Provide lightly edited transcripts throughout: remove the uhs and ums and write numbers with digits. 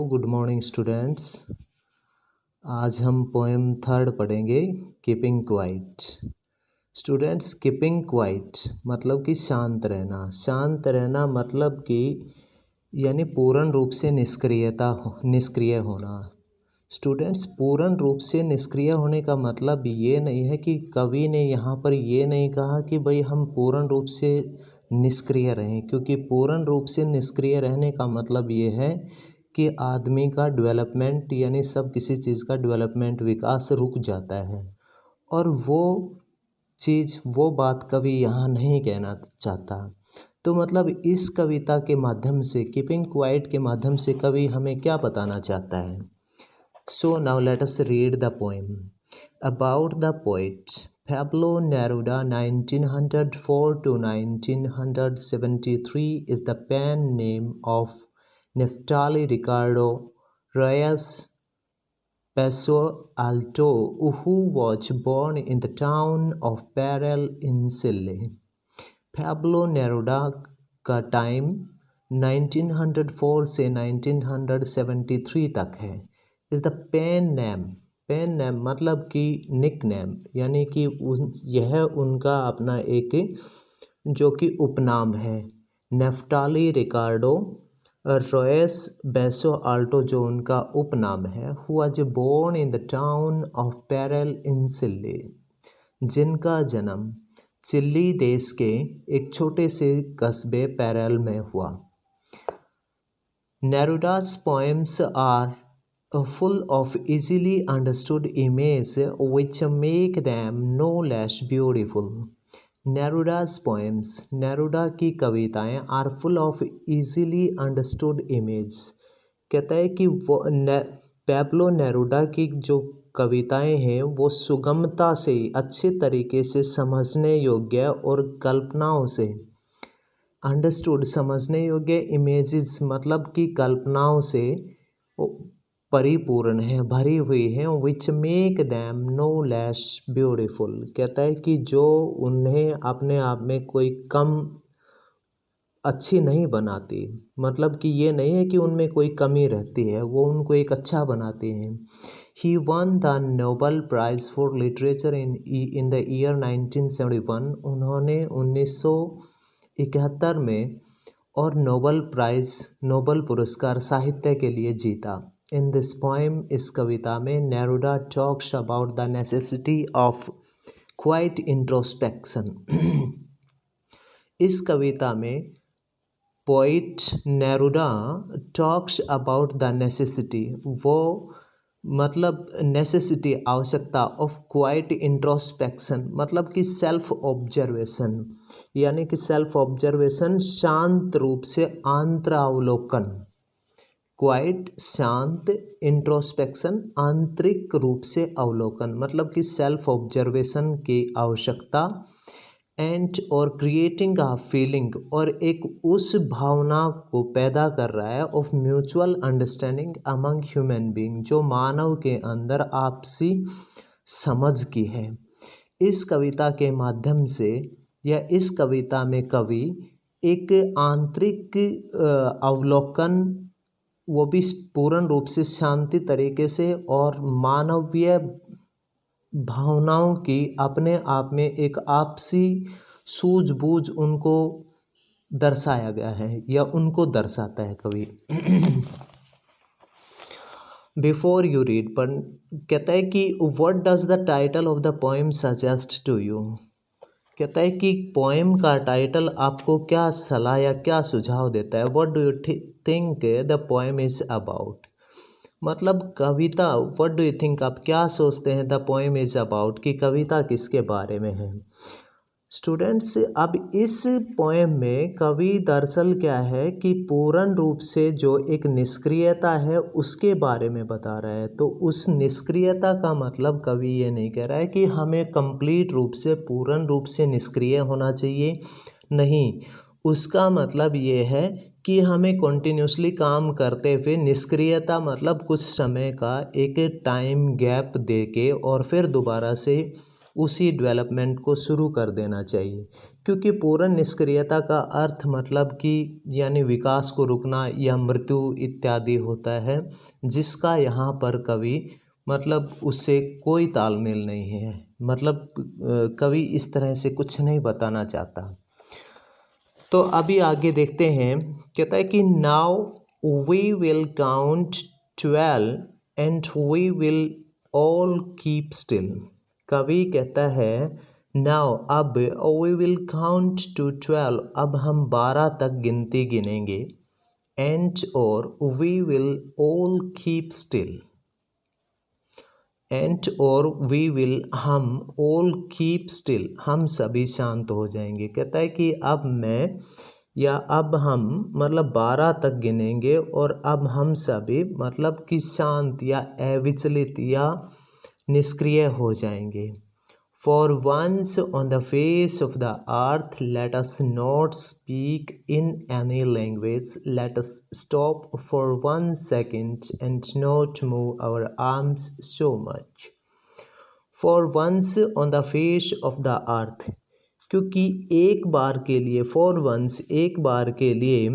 Good morning students. आज हम poem third पढ़ेंगे, keeping quiet. Students, keeping quiet मतलब कि शांत रहना। शांत रहना मतलब कि यानी पूर्ण रूप से निष्क्रिय होना। स्टूडेंट्स, पूर्ण रूप से निष्क्रिय होने का मतलब ये नहीं है कि कवि ने यहाँ पर ये नहीं कहा कि भाई हम पूर्ण रूप से निष्क्रिय रहें, क्योंकि पूर्ण रूप से निष्क्रिय रहने का मतलब ये है कि आदमी का डेवलपमेंट यानी सब किसी चीज़ का डेवलपमेंट विकास रुक जाता है। और वो बात कवि यहाँ नहीं कहना चाहता। तो मतलब इस कविता के माध्यम से, कीपिंग क्वाइट के माध्यम से कवि हमें क्या बताना चाहता है। So now let us read the poem. About the poet Pablo Neruda, 1904 to 1973 is the pen name of Neftali Ricardo Reyes Peso Alto, who was born in the town of Parel in Chile. Pablo Neruda का time 1904 से 1973 तक है। Is the pen name मतलब कि nick name, यानी कि यह उनका अपना एक जो कि उपनाम है। Neftali Ricardo Reyes Basoalto जो उनका उपनाम है। Who was born in the town of Parral in Chile, जिनका जन्म चिली देश के एक छोटे से कस्बे पेरेल में हुआ। नेरुडा's poems are full of easily understood images which make them no less beautiful. Neruda's poems, Neruda की कविताएं are full of easily understood images, कहता है कि वो पैब्लो नेरुडा की जो कविताएं हैं वो सुगमता से, अच्छे तरीके से समझने योग्य और कल्पनाओं से, अंडरस्टूड समझने योग्य, इमेजेस मतलब कि कल्पनाओं से परिपूर्ण है, भरी हुई है। Which make them no less beautiful, कहता है कि जो उन्हें अपने आप में कोई कम अच्छी नहीं बनाती, मतलब कि ये नहीं है कि उनमें कोई कमी रहती है, वो उनको एक अच्छा बनाती हैं। He won the Nobel prize for literature in the year 1971, उन्होंने 1971 में और नोबल पुरस्कार साहित्य के लिए जीता। इन दिस पोएम, इस कविता में Neruda talks about the necessity of quite introspection. इस कविता में poet Neruda talks about the necessity, वो मतलब नेसेसिटी आवश्यकता ऑफ क्वाइट इंट्रोस्पेक्शन मतलब कि सेल्फ ऑब्जर्वेशन, यानी कि सेल्फ ऑब्जर्वेशन शांत रूप से आंतरावलोकन। क्वाइट शांत, इंट्रोस्पेक्शन आंतरिक रूप से अवलोकन, मतलब कि सेल्फ ऑब्जर्वेशन की आवश्यकता। एंड और क्रिएटिंग अ फीलिंग, और एक उस भावना को पैदा कर रहा है of mutual understanding among human being, जो मानव के अंदर आपसी समझ की है। इस कविता के माध्यम से या इस कविता में कवि एक आंतरिक अवलोकन, वो भी पूर्ण रूप से शांति तरीके से, और मानवीय भावनाओं की अपने आप में एक आपसी सूझबूझ उनको दर्शाया गया है या उनको दर्शाता है कवि। बिफोर यू रीड, पर कहता है कि what does the title of the poem suggest to you, कहता है कि पोएम का टाइटल आपको क्या सलाह या क्या सुझाव देता है। What do you think the poem is about, मतलब कविता, व्हाट डू यू थिंक, आप क्या सोचते हैं द पोएम इज अबाउट, कि कविता किसके बारे में है। स्टूडेंट्स, अब इस पोएम में कवि दरअसल क्या है कि पूर्ण रूप से जो एक निष्क्रियता है उसके बारे में बता रहा है। तो उस निष्क्रियता का मतलब कवि ये नहीं कह रहा है कि हमें कंप्लीट रूप से, पूर्ण रूप से निष्क्रिय होना चाहिए, नहीं। उसका मतलब ये है कि हमें कॉन्टिन्यूसली काम करते हुए, निष्क्रियता मतलब कुछ समय का एक टाइम गैप देके और फिर दोबारा से उसी डेवलपमेंट को शुरू कर देना चाहिए, क्योंकि पूर्ण निष्क्रियता का अर्थ मतलब कि यानी विकास को रुकना या मृत्यु इत्यादि होता है, जिसका यहाँ पर कवि मतलब उससे कोई तालमेल नहीं है। मतलब कवि इस तरह से कुछ नहीं बताना चाहता। तो अभी आगे देखते हैं, कहता है कि now we will count 12 and we will all keep still. कवि कहता है नाउ अब वी विल काउंट टू 12, अब हम 12 तक गिनती गिनेंगे, एंड और we will all keep still, and और वी विल हम ऑल कीप स्टिल, हम सभी शांत हो जाएंगे। कहता है कि अब मैं या अब हम मतलब 12 तक गिनेंगे और अब हम सभी मतलब कि शांत या अविचलित या निष्क्रिय हो जाएंगे। For once on the face of the earth, let us not speak in any language. Let us stop for 1 second and not move our arms so much. For once on the face of the earth, क्योंकि एक बार के लिए, for once एक बार के लिए,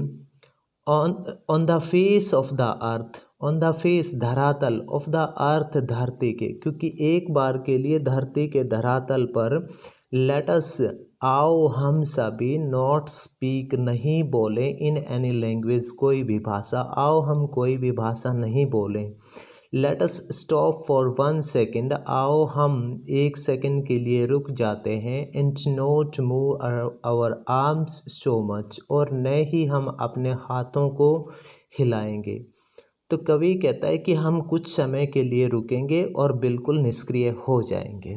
on the face of the earth, on the face धरातल, of the earth धरती के, क्योंकि एक बार के लिए धरती के धरातल पर, लेटस आओ हम सभी, नॉट स्पीक नहीं बोलें, इन एनी लैंग्वेज कोई भी भाषा, आओ हम कोई भी भाषा नहीं बोलें। लेटस स्टॉप फॉर 1 सेकेंड, आओ हम 1 सेकेंड के लिए रुक जाते हैं, and not move our arms so much, और न ही हम अपने हाथों को हिलाएंगे। तो कवि कहता है कि हम कुछ समय के लिए रुकेंगे और बिल्कुल निष्क्रिय हो जाएंगे।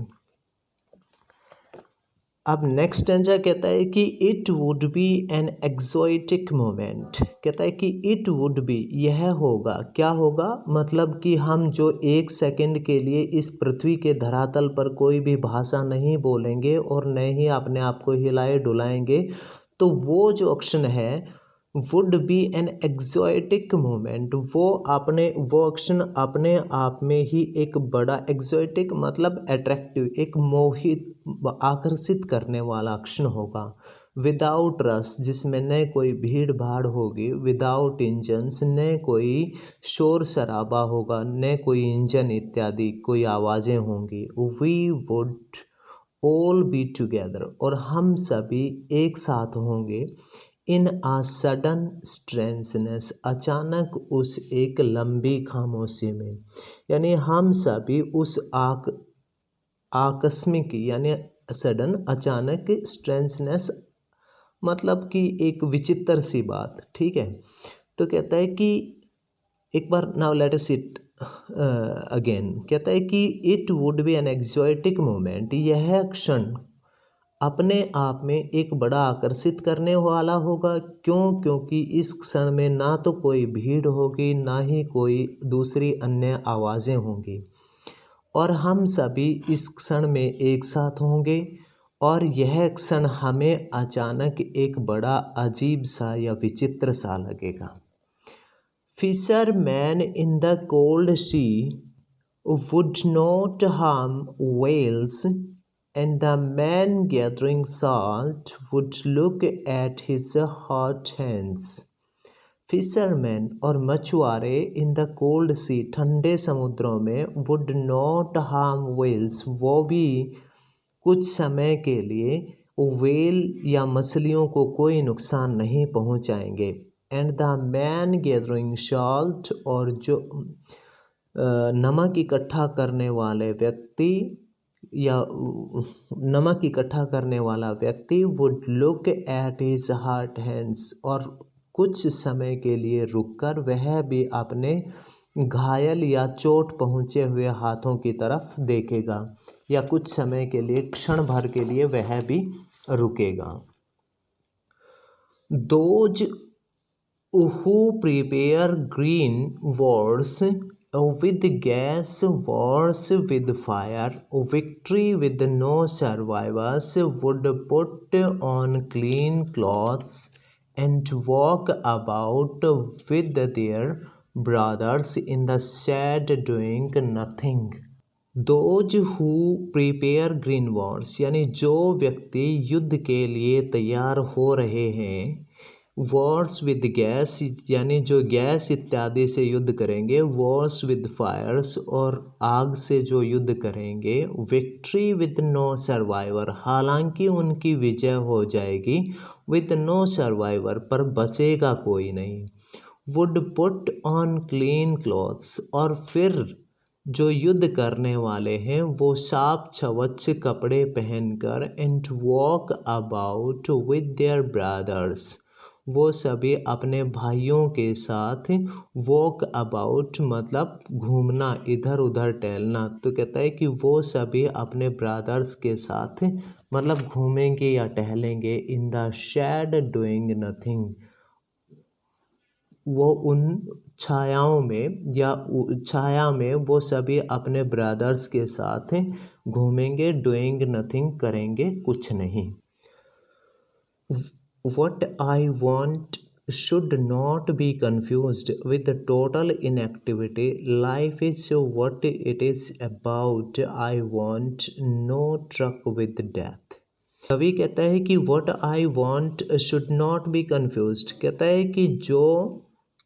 अब नेक्स्ट स्टैंजा कहता है कि it would be an exotic moment. कहता है कि इट वुड बी, यह होगा, क्या होगा, मतलब कि हम जो 1 सेकंड के लिए इस पृथ्वी के धरातल पर कोई भी भाषा नहीं बोलेंगे और न ही अपने आप को हिलाए डुलाएंगे, तो वो जो एक्शन है would be an exotic moment, वो एक्शन अपने आप में ही एक बड़ा, एक्सोटिक मतलब अट्रैक्टिव, एक मोहित आकर्षित करने एक्शन एक्शन होगा। विदाउट रश, जिसमें न कोई भीड़ भाड़ होगी, विदाउट इंजन्स, न कोई शोर शराबा होगा, न कोई इंजन इत्यादि कोई आवाज़ें होंगी। We would all be together, और हम सभी एक साथ होंगे। इन आ सडन स्ट्रेंसनेस, अचानक उस एक लंबी खामोशी में, यानी हम सभी उस आकस्मिक यानी सडन अचानक, स्ट्रेंसनेस मतलब कि एक विचित्र सी बात, ठीक है। तो कहता है कि एक बार, now let us it again, कहता है कि it would be an exotic moment, यह क्षण अपने आप में एक बड़ा आकर्षित करने वाला होगा। क्यों? क्योंकि इस क्षण में ना तो कोई भीड़ होगी, ना ही कोई दूसरी अन्य आवाज़ें होंगी, और हम सभी इस क्षण में एक साथ होंगे, और यह क्षण हमें अचानक एक बड़ा अजीब सा या विचित्र सा लगेगा। Fisherman in the cold sea would not harm whales, and the man gathering salt would look at his hot hands. Fisherman और मछुआरे इन द कोल्ड सी, ठंडे समुद्रों में, वुड नॉट हार्म whales, वो भी कुछ समय के लिए व्हेल या मछलियों को कोई नुकसान नहीं पहुंचाएंगे। And the man gathering salt, और जो नमक इकट्ठा करने वाले व्यक्ति या नमक इकट्ठा करने वाला व्यक्ति, would look at his hot hands, और कुछ समय के लिए रुककर वह भी अपने घायल या चोट पहुँचे हुए हाथों की तरफ देखेगा, या कुछ समय के लिए, क्षण भर के लिए वह भी रुकेगा। Those who prepare green words with gas, wars with fire, victory with no survivors, would put on clean clothes and walk about with their brothers in the shade doing nothing. Those who prepare green Wars, यानी जो व्यक्ति युद्ध के लिए तैयार हो रहे हैं, वॉर्स विद गैस, यानी जो गैस इत्यादि से युद्ध करेंगे, वॉर्स विद फायर्स, और आग से जो युद्ध करेंगे, विक्ट्री विद नो सर्वाइवर, हालांकि उनकी विजय हो जाएगी, विद नो सर्वाइवर, पर बचेगा कोई नहीं, would put on clean clothes, और फिर जो युद्ध करने वाले हैं वो साफ छवच्छ कपड़े पहनकर, and walk about with their brothers, वो सभी अपने भाइयों के साथ वॉक अबाउट मतलब घूमना, इधर उधर टहलना, तो कहता है कि वो सभी अपने ब्रदर्स के साथ मतलब घूमेंगे या टहलेंगे, in the shade doing nothing, वो उन छायाओं में या छाया में वो सभी अपने ब्रदर्स के साथ घूमेंगे, डूइंग नथिंग, करेंगे कुछ नहीं। What I want should not be confused with the total inactivity. Life is what it is about. I want no truck with death. कवि कहता है कि what I want should not be confused, कहता है कि जो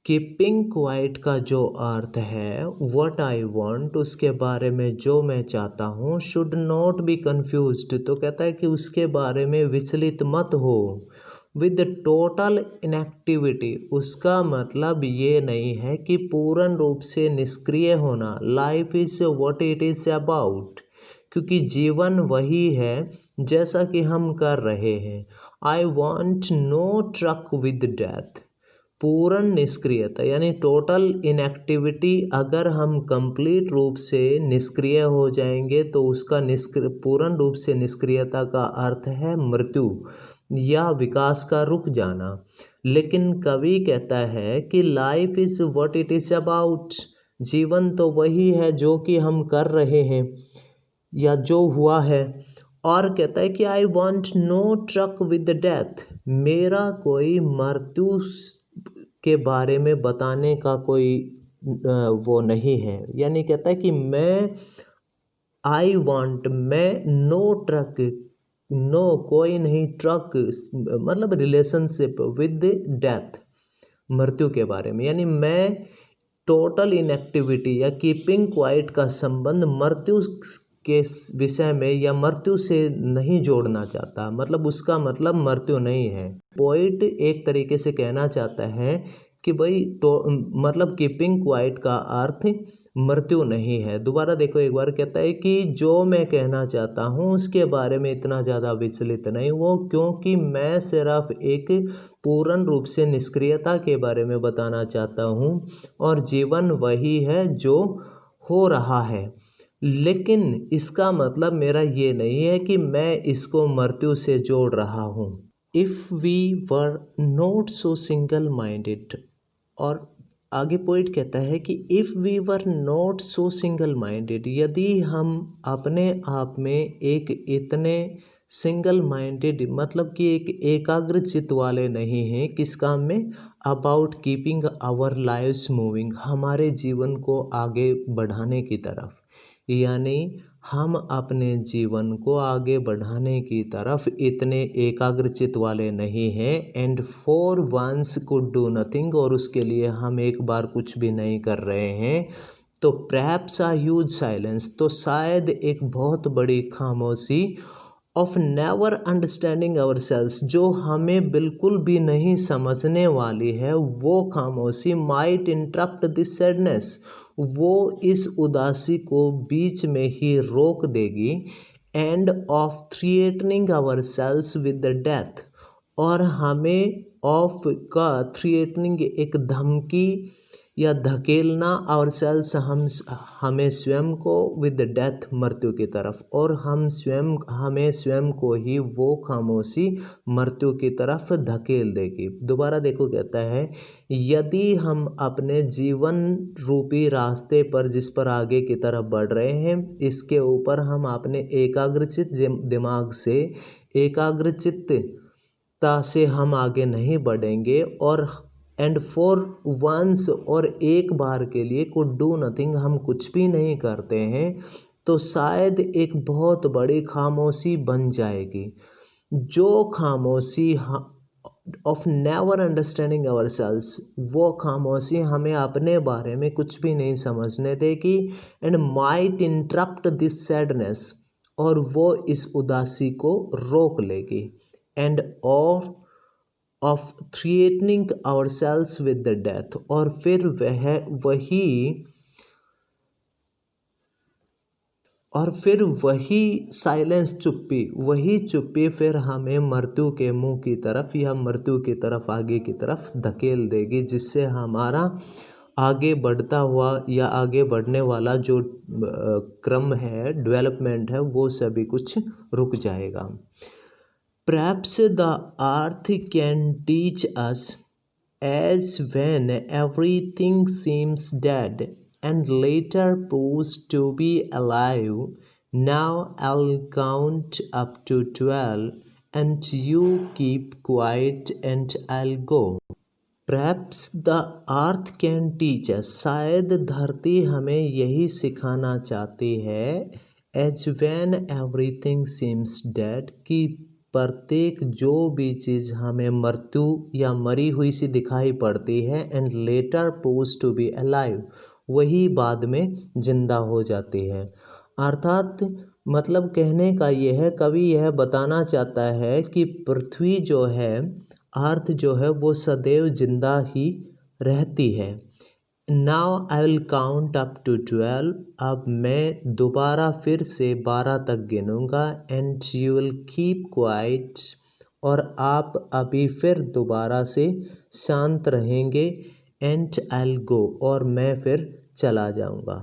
कीपिंग क्वाइट का जो अर्थ है, what I want, उसके बारे में जो मैं चाहता हूँ, should not be confused, तो कहता है कि उसके बारे में विचलित मत हो, विद टोटल इनएक्टिविटी, उसका मतलब ये नहीं है कि पूर्ण रूप से निष्क्रिय होना, life is what it is about, क्योंकि जीवन वही है जैसा कि हम कर रहे हैं। I want no truck with death, पूर्ण निष्क्रियता यानी टोटल इनएक्टिविटी, अगर हम कंप्लीट रूप से निष्क्रिय हो जाएंगे तो उसका पूर्ण रूप से निष्क्रियता का अर्थ है मृत्यु या विकास का रुक जाना। लेकिन कवि कहता है कि life is what it is about, जीवन तो वही है जो कि हम कर रहे हैं या जो हुआ है। और कहता है कि I want no truck with death, मेरा कोई मृत्यु के बारे में बताने का कोई वो नहीं है, यानी कहता है कि मैं आई वॉन्ट, मैं नो ट्रक, नो कोई नहीं, ट्रक मतलब रिलेशनशिप विद डेथ, मृत्यु के बारे में, यानी मैं टोटल इनएक्टिविटी या कीपिंग क्वाइट का संबंध मृत्यु के विषय में या मृत्यु से नहीं जोड़ना चाहता, मतलब उसका मतलब मृत्यु नहीं है। पोइट एक तरीके से कहना चाहता है कि भाई मतलब कीपिंग क्वाइट का अर्थ मृत्यु नहीं है। दोबारा देखो एक बार, कहता है कि जो मैं कहना चाहता हूँ उसके बारे में इतना ज़्यादा विचलित नहीं हो, क्योंकि मैं सिर्फ एक पूर्ण रूप से निष्क्रियता के बारे में बताना चाहता हूँ और जीवन वही है जो हो रहा है। लेकिन इसका मतलब मेरा ये नहीं है कि मैं इसको मृत्यु से जोड़ रहा हूँ। If we were not so single minded, और आगे पॉइंट कहता है कि if we were not so single minded, यदि हम अपने आप में एक इतने सिंगल माइंडेड मतलब कि एक एकाग्र चित्त वाले नहीं हैं, किस काम में, about keeping our lives moving, हमारे जीवन को आगे बढ़ाने की तरफ, यानी हम अपने जीवन को आगे बढ़ाने की तरफ इतने एकाग्रचित वाले नहीं हैं, and for once could do nothing, और उसके लिए हम एक बार कुछ भी नहीं कर रहे हैं, तो परहैप्स अ ह्यूज साइलेंस, तो शायद एक बहुत बड़ी खामोशी, of never understanding ourselves, जो हमें बिल्कुल भी नहीं समझने वाली है, वो खामोशी, माइट इंटरप्ट दिस सैडनेस, वो इस उदासी को बीच में ही रोक देगी, and of threatening ourselves with the death, और हमें ऑफ का थ्रिएटनिंग एक धमकी या धकेलना, और सेल्स हमें स्वयं को विद डेथ मृत्यु की तरफ, और हमें स्वयं को ही वो खामोशी मृत्यु की तरफ धकेल देगी। दोबारा देखो, कहता है यदि हम अपने जीवन रूपी रास्ते पर जिस पर आगे की तरफ बढ़ रहे हैं, इसके ऊपर हम अपने एकाग्रचित दिमाग से, एकाग्रचित्तता से हम आगे नहीं बढ़ेंगे, और एंड फॉर वंस, और एक बार के लिए, कुड डू नथिंग, हम कुछ भी नहीं करते हैं, तो शायद एक बहुत बड़ी खामोशी बन जाएगी। जो खामोशी of never understanding ourselves, वो खामोशी हमें अपने बारे में कुछ भी नहीं समझने देगी। And might interrupt this sadness, और वो इस उदासी को रोक लेगी। एंड और of threatening ourselves with the death, और फिर वही साइलेंस, वही चुप्पी फिर हमें मृत्यु के मुंह की तरफ या मृत्यु की तरफ, आगे की तरफ धकेल देगी, जिससे हमारा आगे बढ़ता हुआ या आगे बढ़ने वाला जो क्रम है, डेवलपमेंट है, वो सभी कुछ रुक जाएगा। Perhaps the earth can teach us, as when everything seems dead and later proves to be alive. Now I'll count up to 12 and you keep quiet and I'll go. Perhaps the earth can teach us, शायद धरती हमें यही सिखाना चाहती है, as when everything seems dead, कि प्रत्येक जो भी चीज़ हमें मृत्यु या मरी हुई सी दिखाई पड़ती है, and later proves to be alive, वही बाद में जिंदा हो जाती है। अर्थात मतलब कहने का यह है, कवि यह बताना चाहता है कि पृथ्वी जो है, अर्थ जो है, वो सदैव जिंदा ही रहती है। Now I will count up to 12, अब मैं दोबारा फिर से 12 तक गिनूंगा। And you will keep quiet, और आप अभी फिर दोबारा से शांत रहेंगे। एंड आई विल गो, और मैं फिर चला जाऊंगा।